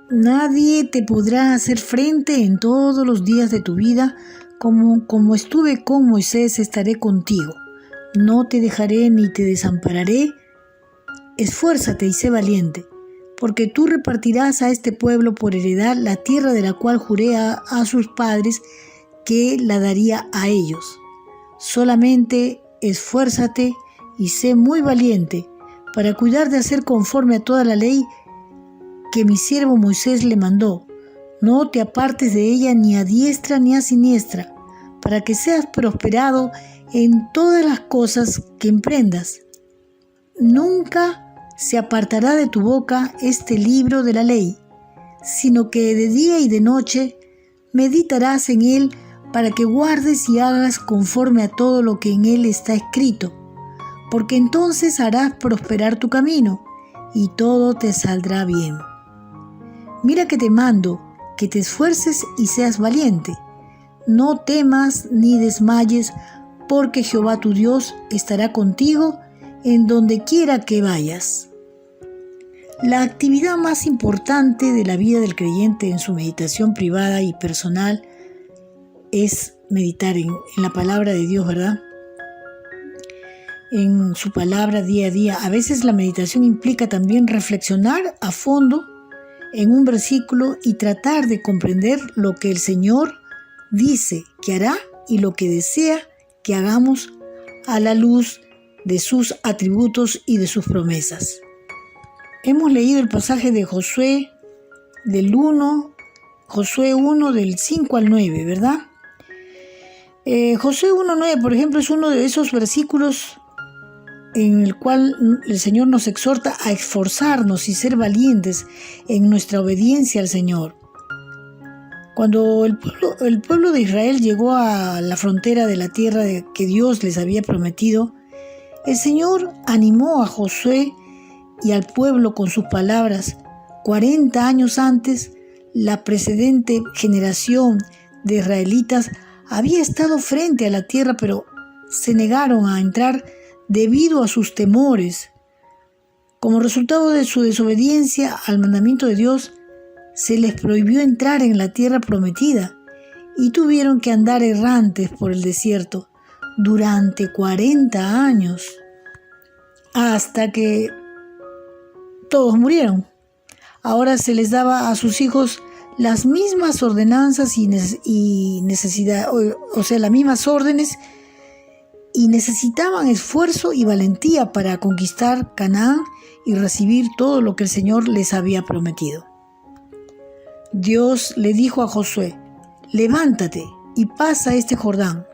Nadie te podrá hacer frente en todos los días de tu vida, como estuve con Moisés, estaré contigo. No te dejaré ni te desampararé. Esfuérzate y sé valiente, porque tú repartirás a este pueblo por heredad la tierra de la cual juré a sus padres que la daría a ellos. Solamente esfuérzate y sé muy valiente para cuidar de hacer conforme a toda la ley que mi siervo Moisés le mandó. No te apartes de ella ni a diestra ni a siniestra, para que seas prosperado en todas las cosas que emprendas. Nunca se apartará de tu boca este libro de la ley, sino que de día y de noche meditarás en él para que guardes y hagas conforme a todo lo que en él está escrito, porque entonces harás prosperar tu camino y todo te saldrá bien. Mira que te mando, que te esfuerces y seas valiente. No temas ni desmayes, porque Jehová tu Dios estará contigo en donde quiera que vayas. La actividad más importante de la vida del creyente en su meditación privada y personal es meditar en la palabra de Dios, ¿verdad? En su palabra día a día. A veces la meditación implica también reflexionar a fondo en un versículo y tratar de comprender lo que el Señor dice que hará y lo que desea que hagamos a la luz de sus atributos y de sus promesas. Hemos leído el pasaje de Josué Josué 1 del 5 al 9, ¿verdad? Josué 1:9, por ejemplo, es uno de esos versículos en el cual el Señor nos exhorta a esforzarnos y ser valientes en nuestra obediencia al Señor. Cuando el pueblo de Israel llegó a la frontera de la tierra que Dios les había prometido, el Señor animó a Josué y al pueblo con sus palabras. 40 años antes, la precedente generación de israelitas había estado frente a la tierra, pero se negaron a entrar debido a sus temores. Como resultado de su desobediencia al mandamiento de Dios, se les prohibió entrar en la tierra prometida y tuvieron que andar errantes por el desierto durante 40 años, hasta que todos murieron. Ahora se les daba a sus hijos las mismas ordenanzas y necesidad, o sea, las mismas órdenes, y necesitaban esfuerzo y valentía para conquistar Canaán y recibir todo lo que el Señor les había prometido. Dios le dijo a Josué: levántate y pasa este Jordán,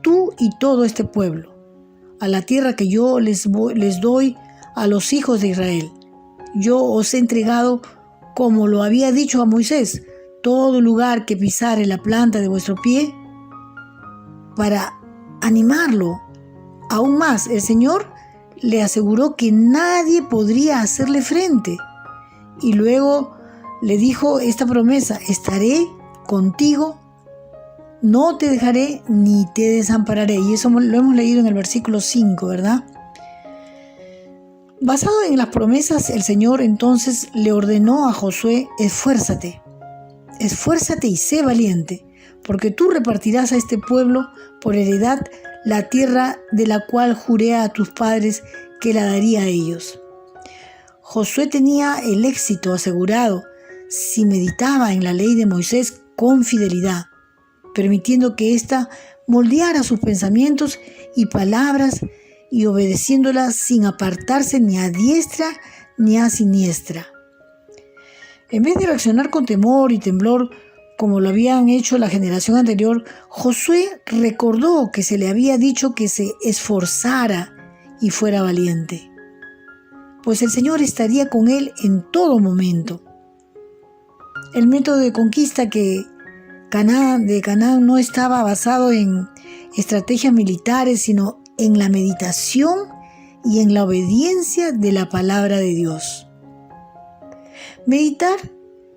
tú y todo este pueblo, a la tierra que yo les doy a los hijos de Israel. Yo os he entregado, como lo había dicho a Moisés, todo lugar que pisare la planta de vuestro pie, para animarlo. Aún más, el Señor le aseguró que nadie podría hacerle frente. Y luego le dijo esta promesa: estaré contigo, no te dejaré ni te desampararé. Y eso lo hemos leído en el versículo 5, ¿verdad? Basado en las promesas, el Señor entonces le ordenó a Josué: esfuérzate y sé valiente, porque tú repartirás a este pueblo por heredad la tierra de la cual juré a tus padres que la daría a ellos. Josué tenía el éxito asegurado si meditaba en la ley de Moisés con fidelidad, permitiendo que ésta moldeara sus pensamientos y palabras y obedeciéndolas sin apartarse ni a diestra ni a siniestra. En vez de reaccionar con temor y temblor como lo habían hecho la generación anterior, Josué recordó que se le había dicho que se esforzara y fuera valiente, pues el Señor estaría con él en todo momento. El método de conquista de Canaán no estaba basado en estrategias militares, sino en la meditación y en la obediencia de la palabra de Dios. Meditar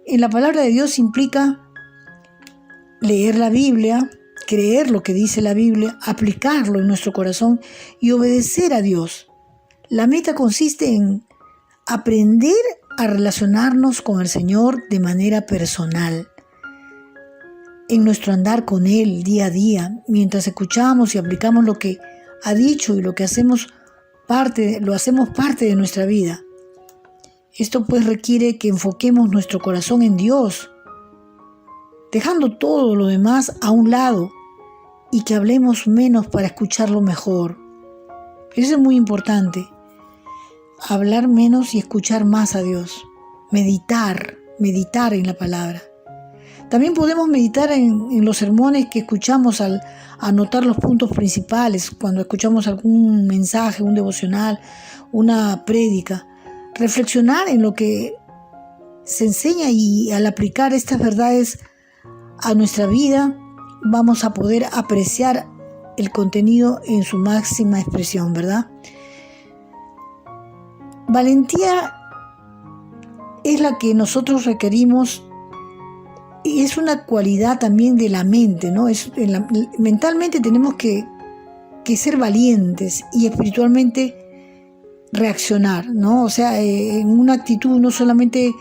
en la palabra de Dios implica leer la Biblia, creer lo que dice la Biblia, aplicarlo en nuestro corazón y obedecer a Dios. La meta consiste en aprender a relacionarnos con el Señor de manera personal, en nuestro andar con Él día a día, mientras escuchamos y aplicamos lo que ha dicho y lo que hacemos parte de nuestra vida. Esto pues requiere que enfoquemos nuestro corazón en Dios, dejando todo lo demás a un lado y que hablemos menos para escucharlo mejor. Eso es muy importante, hablar menos y escuchar más a Dios, meditar en la palabra. También podemos meditar en los sermones que escuchamos al anotar los puntos principales, cuando escuchamos algún mensaje, un devocional, una prédica. Reflexionar en lo que se enseña y al aplicar estas verdades a nuestra vida, vamos a poder apreciar el contenido en su máxima expresión, ¿verdad? Valentía es la que nosotros requerimos y es una cualidad también de la mente, ¿no? Mentalmente tenemos que ser valientes y espiritualmente reaccionar, ¿no? O sea, en una actitud, no solamente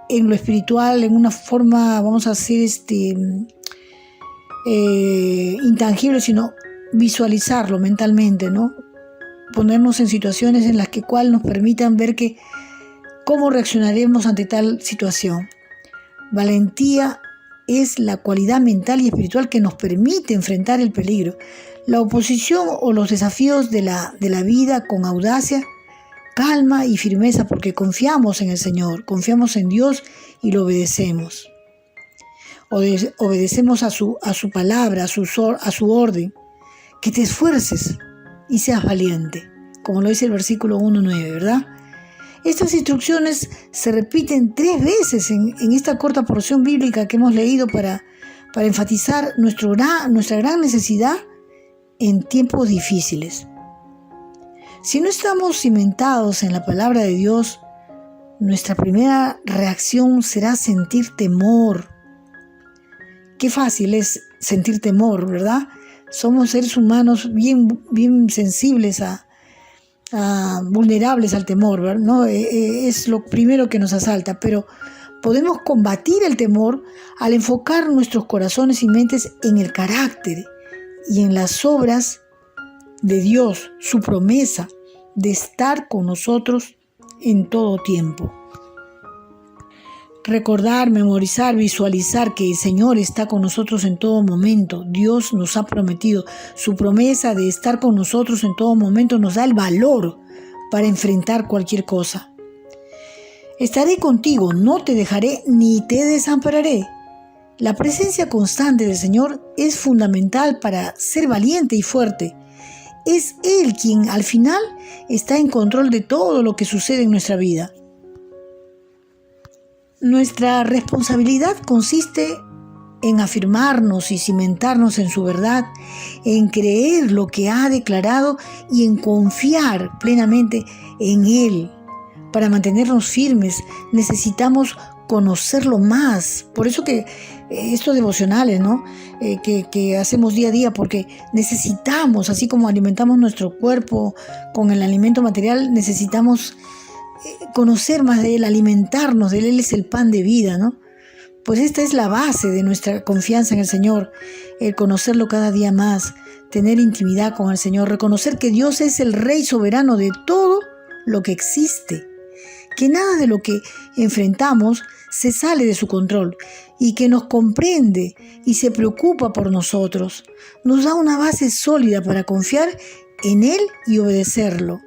en lo espiritual, en una forma, vamos a decir, intangible, sino visualizarlo mentalmente, ¿no? Ponernos en situaciones en las que nos permitan ver cómo reaccionaremos ante tal situación. Valentía es la cualidad mental y espiritual que nos permite enfrentar el peligro, la oposición o los desafíos de la vida con audacia, calma y firmeza, porque confiamos en el Señor, confiamos en Dios y lo obedecemos. Obedecemos a su palabra, a su orden. Que te esfuerces y seas valiente, como lo dice el versículo 1:9, ¿verdad? Estas instrucciones se repiten 3 veces en esta corta porción bíblica que hemos leído para enfatizar nuestra gran necesidad en tiempos difíciles. Si no estamos cimentados en la palabra de Dios, nuestra primera reacción será sentir temor. Qué fácil es sentir temor, ¿verdad? Somos seres humanos bien sensibles vulnerables al temor, ¿verdad? ¿No? Es lo primero que nos asalta, pero podemos combatir el temor al enfocar nuestros corazones y mentes en el carácter y en las obras de Dios, su promesa de estar con nosotros en todo tiempo. Recordar, memorizar, visualizar que el Señor está con nosotros en todo momento. Dios nos ha prometido. Su promesa de estar con nosotros en todo momento nos da el valor para enfrentar cualquier cosa. Estaré contigo, no te dejaré ni te desampararé. La presencia constante del Señor es fundamental para ser valiente y fuerte. Es Él quien al final está en control de todo lo que sucede en nuestra vida. Nuestra responsabilidad consiste en afirmarnos y cimentarnos en su verdad, en creer lo que ha declarado y en confiar plenamente en Él. Para mantenernos firmes necesitamos conocerlo más. Por eso que estos devocionales, ¿no? que hacemos día a día, porque necesitamos, así como alimentamos nuestro cuerpo con el alimento material, necesitamos conocer más de Él, alimentarnos de Él. Él es el pan de vida, ¿no? Pues esta es la base de nuestra confianza en el Señor, el conocerlo cada día más, tener intimidad con el Señor, reconocer que Dios es el Rey soberano de todo lo que existe, que nada de lo que enfrentamos se sale de su control y que nos comprende y se preocupa por nosotros. Nos da una base sólida para confiar en Él y obedecerlo.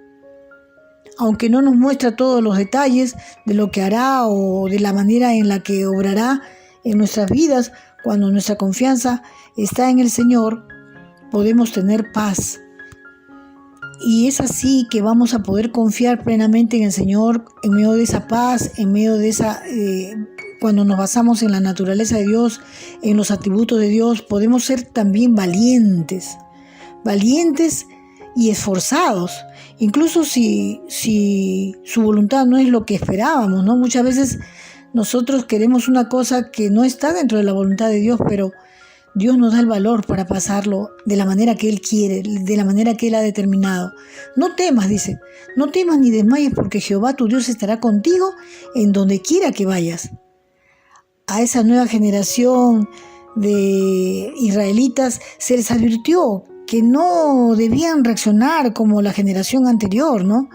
Aunque no nos muestra todos los detalles de lo que hará o de la manera en la que obrará en nuestras vidas, cuando nuestra confianza está en el Señor, podemos tener paz. Y es así que vamos a poder confiar plenamente en el Señor, en medio de esa paz, en medio de esa... cuando nos basamos en la naturaleza de Dios, en los atributos de Dios, podemos ser también valientes y esforzados, incluso si su voluntad no es lo que esperábamos, ¿no? Muchas veces nosotros queremos una cosa que no está dentro de la voluntad de Dios, pero Dios nos da el valor para pasarlo de la manera que Él quiere, de la manera que Él ha determinado. No temas, dice, no temas ni desmayes, porque Jehová tu Dios estará contigo en donde quiera que vayas. A esa nueva generación de israelitas se les advirtió que no debían reaccionar como la generación anterior, ¿no?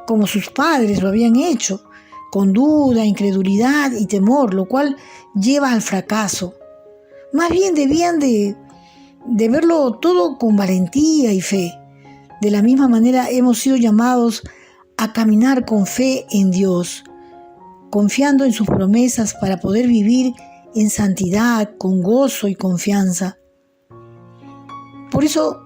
Como sus padres lo habían hecho, con duda, incredulidad y temor, lo cual lleva al fracaso. Más bien debían de verlo todo con valentía y fe. De la misma manera hemos sido llamados a caminar con fe en Dios, confiando en sus promesas para poder vivir en santidad, con gozo y confianza. Por eso,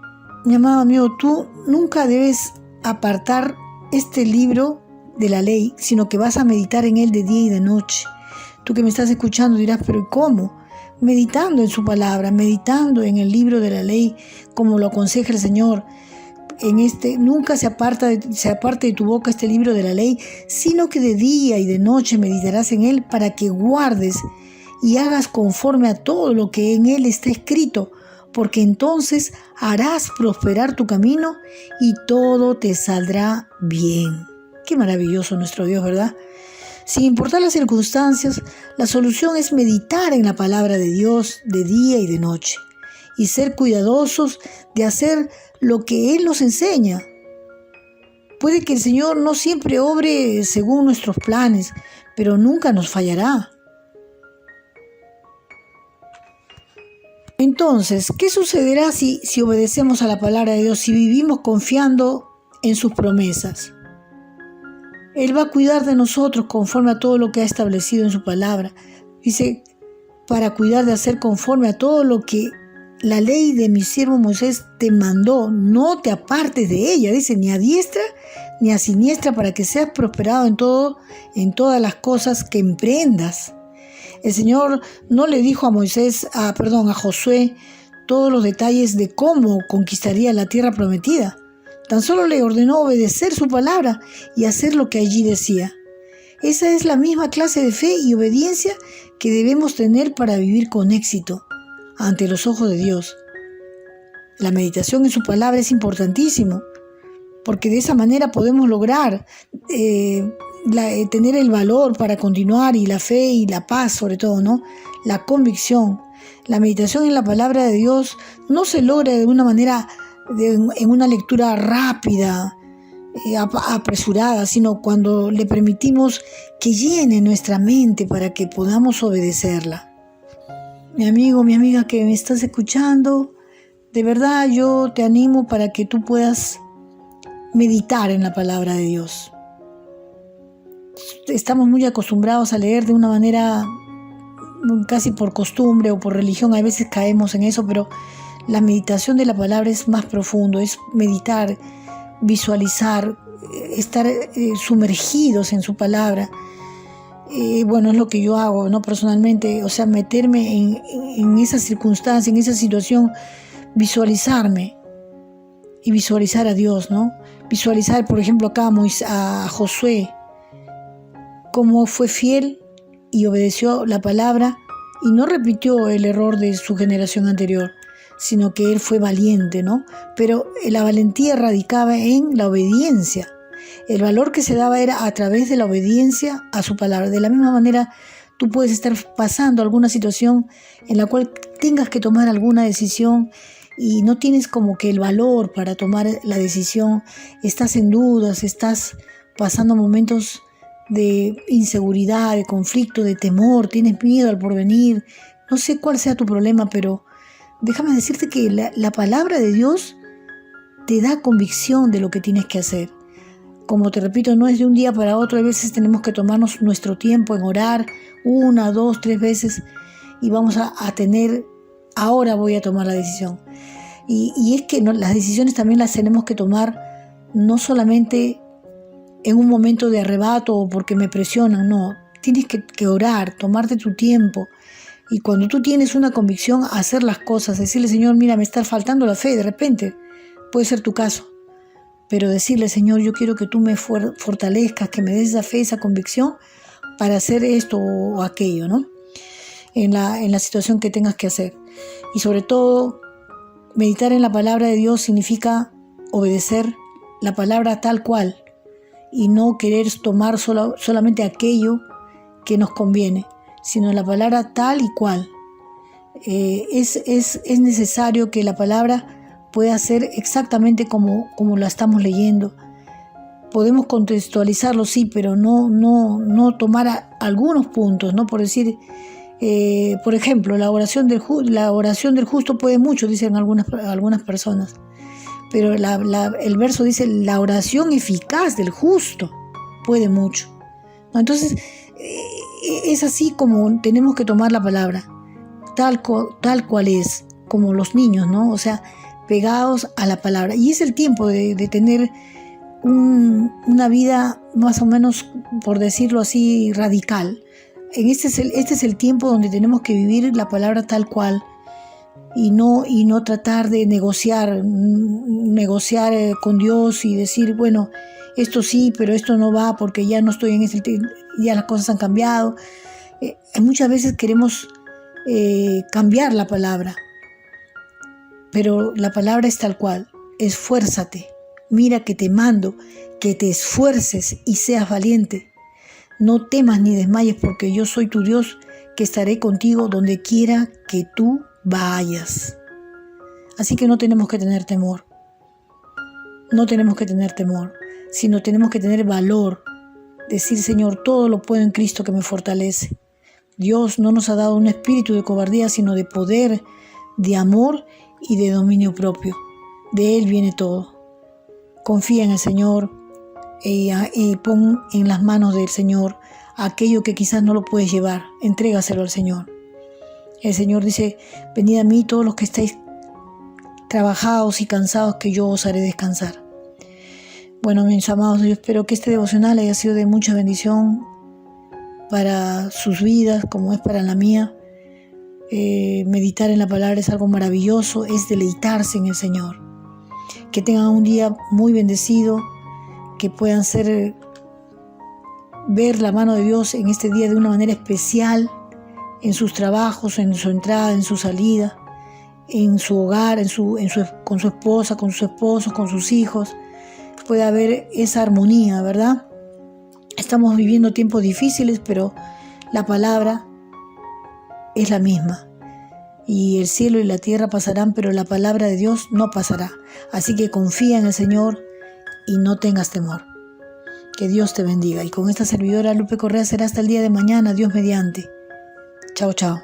mi amado amigo, tú nunca debes apartar este libro de la ley, sino que vas a meditar en él de día y de noche. Tú que me estás escuchando dirás, ¿pero cómo? Meditando en su palabra, meditando en el libro de la ley, como lo aconseja el Señor. Nunca se aparte de tu boca este libro de la ley, sino que de día y de noche meditarás en él para que guardes y hagas conforme a todo lo que en él está escrito, porque entonces harás prosperar tu camino y todo te saldrá bien. Qué maravilloso nuestro Dios, ¿verdad? Sin importar las circunstancias, la solución es meditar en la palabra de Dios de día y de noche y ser cuidadosos de hacer lo que Él nos enseña. Puede que el Señor no siempre obre según nuestros planes, pero nunca nos fallará. Entonces, ¿qué sucederá si obedecemos a la palabra de Dios, si vivimos confiando en sus promesas? Él va a cuidar de nosotros conforme a todo lo que ha establecido en su palabra. Dice, para cuidar de hacer conforme a todo lo que la ley de mi siervo Moisés te mandó. No te apartes de ella, dice, ni a diestra ni a siniestra, para que seas prosperado en todas las cosas que emprendas. El Señor no le dijo a Josué todos los detalles de cómo conquistaría la tierra prometida. Tan solo le ordenó obedecer su palabra y hacer lo que allí decía. Esa es la misma clase de fe y obediencia que debemos tener para vivir con éxito ante los ojos de Dios. La meditación en su palabra es importantísimo, porque de esa manera podemos lograr tener el valor para continuar, y la fe y la paz sobre todo, ¿no? La convicción. La meditación en la palabra de Dios no se logra de una manera en una lectura rápida, apresurada, sino cuando le permitimos que llene nuestra mente para que podamos obedecerla. Mi amigo, mi amiga que me estás escuchando, de verdad yo te animo para que tú puedas meditar en la palabra de Dios. Estamos muy acostumbrados a leer de una manera casi por costumbre o por religión, a veces caemos en eso, pero la meditación de la palabra es más profundo, es meditar, visualizar, estar sumergidos en su palabra. Bueno, es lo que yo hago, ¿no? Personalmente, o sea, meterme en esa circunstancia, en esa situación, visualizarme y visualizar a Dios, ¿no? Visualizar, por ejemplo, acá a Josué, cómo fue fiel y obedeció la palabra y no repitió el error de su generación anterior, sino que él fue valiente, ¿no? Pero la valentía radicaba en la obediencia. El valor que se daba era a través de la obediencia a su palabra. De la misma manera, tú puedes estar pasando alguna situación en la cual tengas que tomar alguna decisión y no tienes como que el valor para tomar la decisión. Estás en dudas, estás pasando momentos de inseguridad, de conflicto, de temor, tienes miedo al porvenir. No sé cuál sea tu problema, pero déjame decirte que la palabra de Dios te da convicción de lo que tienes que hacer. Como te repito, no es de un día para otro. A veces tenemos que tomarnos nuestro tiempo en orar 1, 2, 3 veces y vamos a tener, ahora voy a tomar la decisión. Y es que las decisiones también las tenemos que tomar no solamente en un momento de arrebato o porque me presionan, no. Tienes que orar, tomarte tu tiempo. Y cuando tú tienes una convicción, hacer las cosas, decirle, Señor, mira, me está faltando la fe, de repente, puede ser tu caso. Pero decirle, Señor, yo quiero que tú me fortalezcas, que me des esa fe, esa convicción para hacer esto o aquello, ¿no? en la situación que tengas que hacer. Y sobre todo, meditar en la palabra de Dios significa obedecer la palabra tal cual y no querer tomar solamente aquello que nos conviene, sino la palabra tal y cual. Es necesario que la palabra pueda ser exactamente como la estamos leyendo. Podemos contextualizarlo, sí, pero no tomar algunos puntos, ¿no? Por decir, por ejemplo, la oración del justo puede mucho, dicen algunas personas. Pero el verso dice, la oración eficaz del justo puede mucho, ¿no? Entonces, es así como tenemos que tomar la palabra, tal cual es, como los niños, ¿no? O sea, pegados a la palabra. Y es el tiempo de tener una vida más o menos, por decirlo así, radical. Este es el tiempo donde tenemos que vivir la palabra tal cual y no tratar de negociar con Dios y decir, bueno, esto sí, pero esto no va porque ya no estoy en ya las cosas han cambiado. Muchas veces queremos cambiar la palabra, pero la palabra es tal cual. Esfuérzate, mira que te mando, que te esfuerces y seas valiente. No temas ni desmayes, porque yo soy tu Dios, que estaré contigo donde quiera que tú vayas. Así que no tenemos que tener temor. No tenemos que tener temor, sino tenemos que tener valor. Decir, Señor, todo lo puedo en Cristo que me fortalece. Dios no nos ha dado un espíritu de cobardía, sino de poder, de amor y de dominio propio. De Él viene todo. Confía en el Señor y pon en las manos del Señor aquello que quizás no lo puedes llevar. Entrégaselo al Señor. El Señor dice, venid a mí todos los que estáis trabajados y cansados, que yo os haré descansar. Bueno, mis amados, yo espero que este devocional haya sido de mucha bendición para sus vidas, como es para la mía. Meditar en la palabra es algo maravilloso, es deleitarse en el Señor. Que tengan un día muy bendecido, que puedan ver la mano de Dios en este día de una manera especial, en sus trabajos, en su entrada, en su salida, en su hogar, con su esposa, con sus esposos, con sus hijos. Puede haber esa armonía, ¿verdad? Estamos viviendo tiempos difíciles, pero la palabra es la misma. Y el cielo y la tierra pasarán, pero la palabra de Dios no pasará. Así que confía en el Señor y no tengas temor. Que Dios te bendiga. Y con esta servidora Lupe Correa será hasta el día de mañana, Dios mediante. Chao, chao.